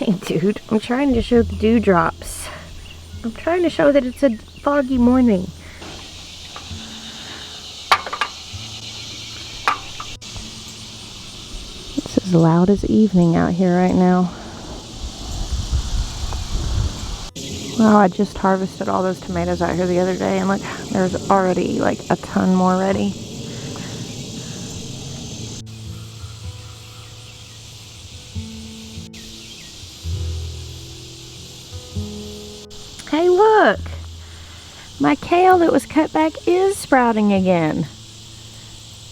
Hey dude, I'm trying to show the dewdrops. I'm trying to show that it's a foggy morning. It's as loud as evening out here right now. Wow, I just harvested all those tomatoes out here the other day, and look, there's already like a ton more ready. Hey look! My kale that was cut back is sprouting again.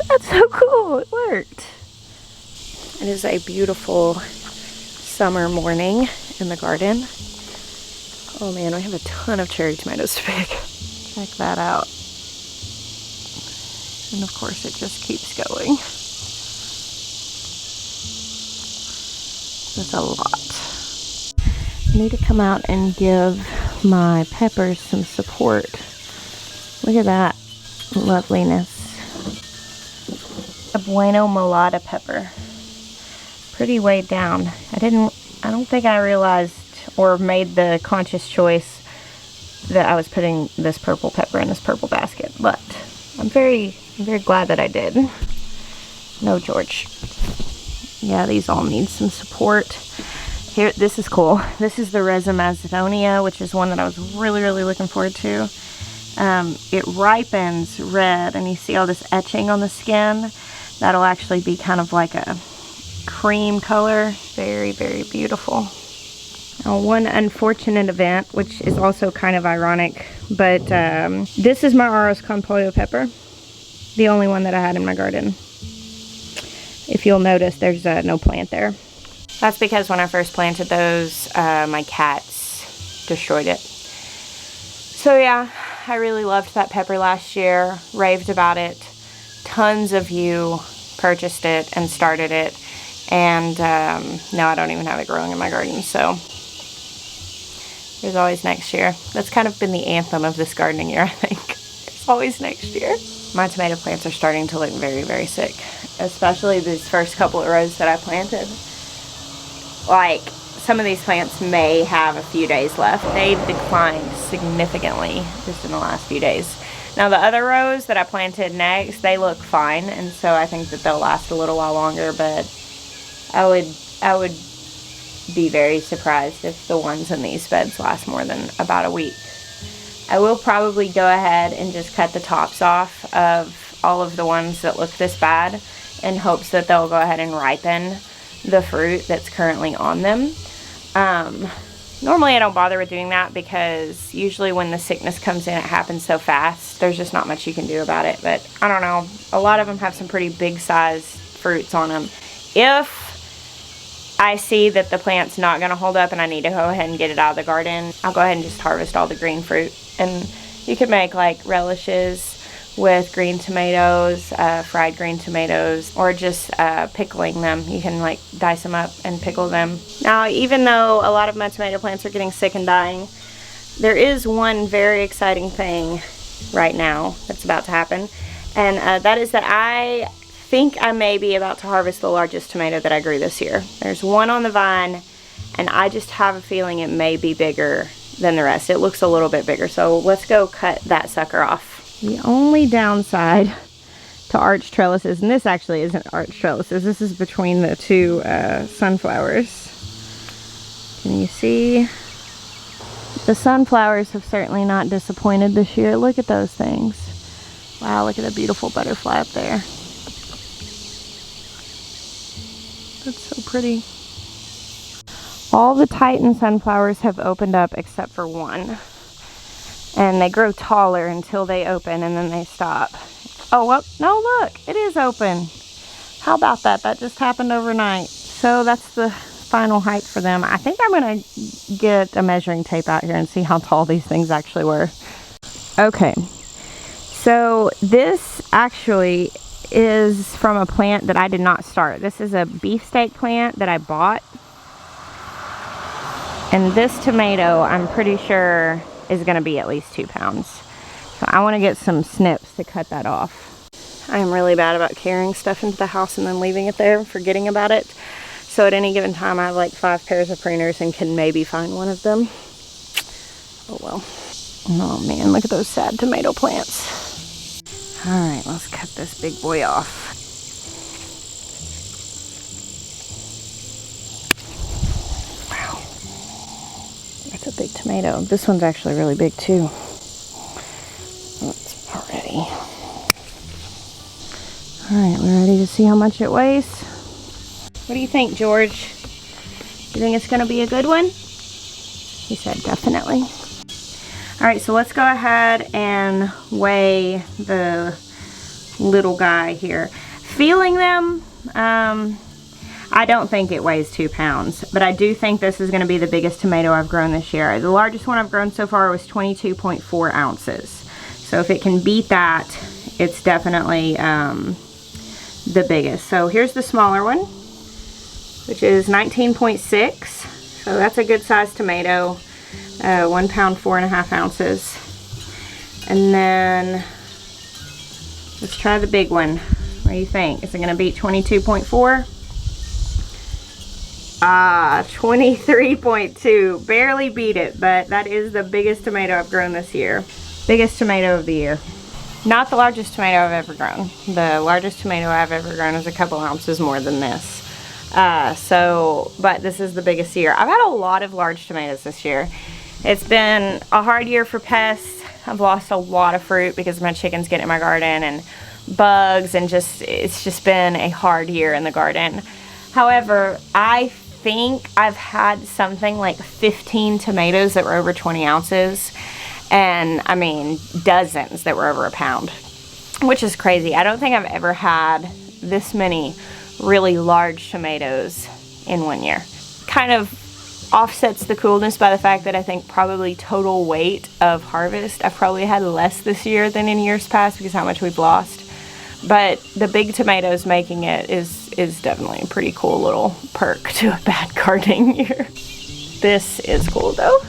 That's so cool, it worked. It is a beautiful summer morning in the garden. Oh man, we have a ton of cherry tomatoes to pick. Check that out. And of course it just keeps going. That's a lot. I need to come out and give my peppers some support. Look at that loveliness. A bueno mulata pepper. Pretty weighed down. I don't think I realized or made the conscious choice that I was putting this purple pepper in this purple basket, but I'm very glad that I did. No, George. Yeah, these all need some support. Here, this is cool. This is the Reza Macedonia, which is one that I was really looking forward to. It ripens red, and you see all this etching on the skin. That'll actually be kind of like a cream color. Very beautiful. Now, one unfortunate event, which is also kind of ironic, but this is my Arroz con Pollo pepper. The only one that I had in my garden. If you'll notice, there's no plant there. That's because when I first planted those, my cats destroyed it. So yeah, I really loved that pepper last year, raved about it. Tons of you purchased it and started it. And now I don't even have it growing in my garden, so there's always next year. That's kind of been the anthem of this gardening year, I think. There's always next year. My tomato plants are starting to look very sick, especially these first couple of rows that I planted. Like, some of these plants may have a few days left. They've declined significantly just in the last few days. Now the other rows that I planted next, they look fine, and so I think that they'll last a little while longer, but I would be very surprised if the ones in these beds last more than about a week. I will probably go ahead and just cut the tops off of all of the ones that look this bad in hopes that they'll go ahead and ripen the fruit that's currently on them. Normally I don't bother with doing that because usually when the sickness comes in, it happens so fast. There's just not much you can do about it. But I don't know. A lot of them have some pretty big sized fruits on them. If I see that the plant's not going to hold up and I need to go ahead and get it out of the garden, I'll go ahead and just harvest all the green fruit. And you could make like relishes with green tomatoes, fried green tomatoes, or just pickling them. You can like dice them up and pickle them. Now, even though a lot of my tomato plants are getting sick and dying, there is one very exciting thing right now that's about to happen, and that is that I think I may be about to harvest the largest tomato that I grew this year. There's one on the vine, and I just have a feeling it may be bigger than the rest. It looks a little bit bigger, so let's go cut that sucker off. The only downside to arch trellises, and this actually isn't arch trellises, this is between the two sunflowers. Can you see? The sunflowers have certainly not disappointed this year. Look at those things. Wow, look at the beautiful butterfly up there. That's so pretty. All the Titan sunflowers have opened up except for one. And they grow taller until they open and then they stop. Oh, well, no, look, it is open. How about that? That just happened overnight. So that's the final height for them. I think I'm going to get a measuring tape out here and see how tall these things actually were. Okay, so this actually is from a plant that I did not start. This is a beefsteak plant that I bought. And this tomato, I'm pretty sure, is going to be at least 2 pounds. So I want to get some snips to cut that off. I am really bad about carrying stuff into the house and then leaving it there and forgetting about it. So at any given time I have like 5 pairs of pruners and can maybe find one of them. Oh well. Oh man, look at those sad tomato plants. Alright, let's cut this big boy off. Wow. That's a big tomato. This one's actually really big too. It's about ready. Alright, we're ready to see how much it weighs. What do you think, George? You think it's going to be a good one? He said definitely. Alright, so let's go ahead and weigh the little guy here. Feeling them, I don't think it weighs 2 pounds, but I do think this is going to be the biggest tomato I've grown this year. The largest one I've grown so far was 22.4 ounces. So if it can beat that, it's definitely the biggest. So here's the smaller one, which is 19.6. So that's a good sized tomato. 1 pound, 4.5 ounces. And then let's try the big one. What do you think? Is it going to beat 22.4? Ah, 23.2. Barely beat it, but that is the biggest tomato I've grown this year. Biggest tomato of the year. Not the largest tomato I've ever grown. The largest tomato I've ever grown is a couple ounces more than this. But this is the biggest year. I've had a lot of large tomatoes this year. It's been a hard year for pests. I've lost a lot of fruit because my chickens get in my garden and bugs, and it's just been a hard year in the garden. However, I think I've had something like 15 tomatoes that were over 20 ounces. And I mean, dozens that were over a pound, which is crazy. I don't think I've ever had this many really large tomatoes in one year. Kind of offsets the coolness by the fact that I think probably total weight of harvest, I've probably had less this year than in years past because how much we've lost. But the big tomatoes making it is definitely a pretty cool little perk to a bad gardening year. This is cool though.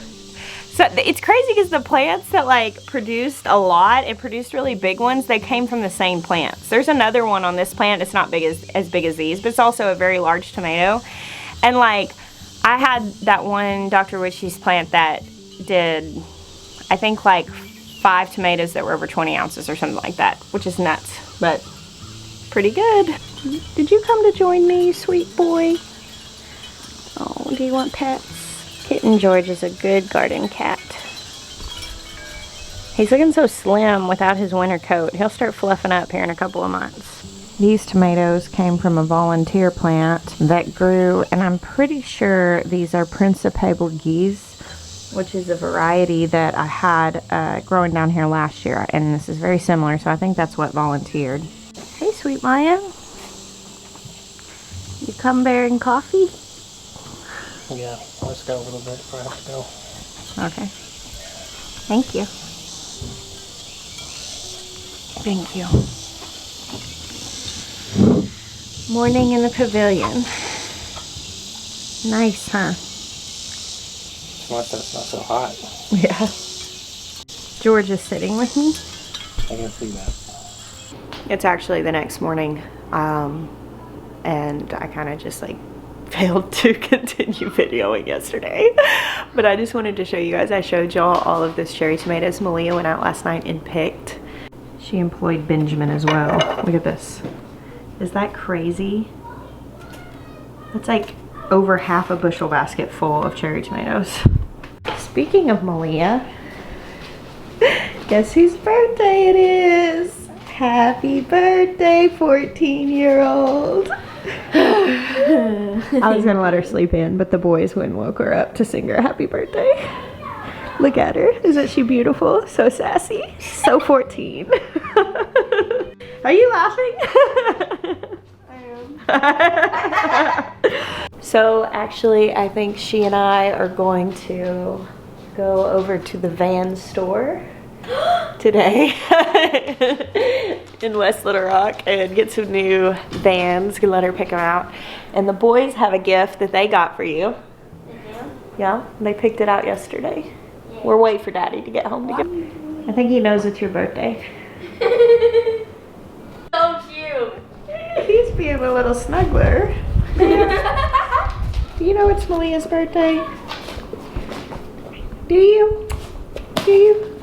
So it's crazy because the plants that like produced a lot and produced really big ones, they came from the same plants. There's another one on this plant. It's not big as big as these, but it's also a very large tomato. And like I had that one Dr. Witchy's plant that did, I think like 5 tomatoes that were over 20 ounces or something like that, which is nuts, but pretty good. Did you come to join me, sweet boy? Oh, do you want pets? Kitten George is a good garden cat. He's looking so slim without his winter coat. He'll start fluffing up here in a couple of months. These tomatoes came from a volunteer plant that grew, and I'm pretty sure these are Principe Borghese, which is a variety that I had growing down here last year, and this is very similar, so I think that's what volunteered. Hey, sweet Maya. You come bearing coffee? Yeah, let's go a little bit before I have to go. Okay. Thank you. Thank you. Morning in the pavilion. Nice, huh? Nice that it's not so hot. Yeah. George is sitting with me. I can see that. It's actually the next morning, and I kind of just like failed to continue videoing yesterday, but I just wanted to show you guys. I showed y'all all of this cherry tomatoes Malia went out last night and picked. She employed Benjamin as well. Look at this. Is that crazy? That's like over half a bushel basket full of cherry tomatoes. Speaking of Malia, guess whose birthday it is? Happy birthday, 14-year-old. I was gonna let her sleep in, but the boys went and woke her up to sing her happy birthday. Look at her. Isn't she beautiful? So sassy. So 14. Are you laughing? I am. So actually, I think she and I are going to go over to the van store today in West Little Rock and get some new vans. Can let her pick them out. And the boys have a gift that they got for you. Yeah, they picked it out yesterday. Yeah. We're waiting for Daddy to get home to get. I think he knows it's your birthday. So cute. He's being a little snuggler. Do you know it's Malia's birthday? Do you? Do you?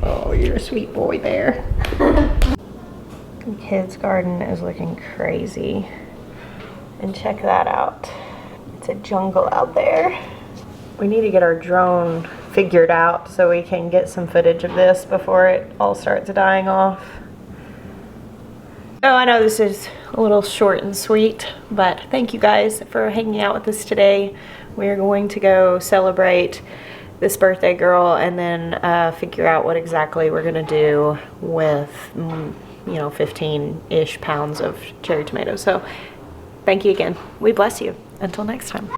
Oh, you're a sweet boy there. The kids' garden is looking crazy. And check that out. It's a jungle out there. We need to get our drone figured out so we can get some footage of this before it all starts dying off. Oh, I know this is a little short and sweet, but thank you guys for hanging out with us today. We're going to go celebrate this birthday girl and then figure out what exactly we're gonna do with, 15-ish pounds of cherry tomatoes. So thank you again. We bless you. Until next time.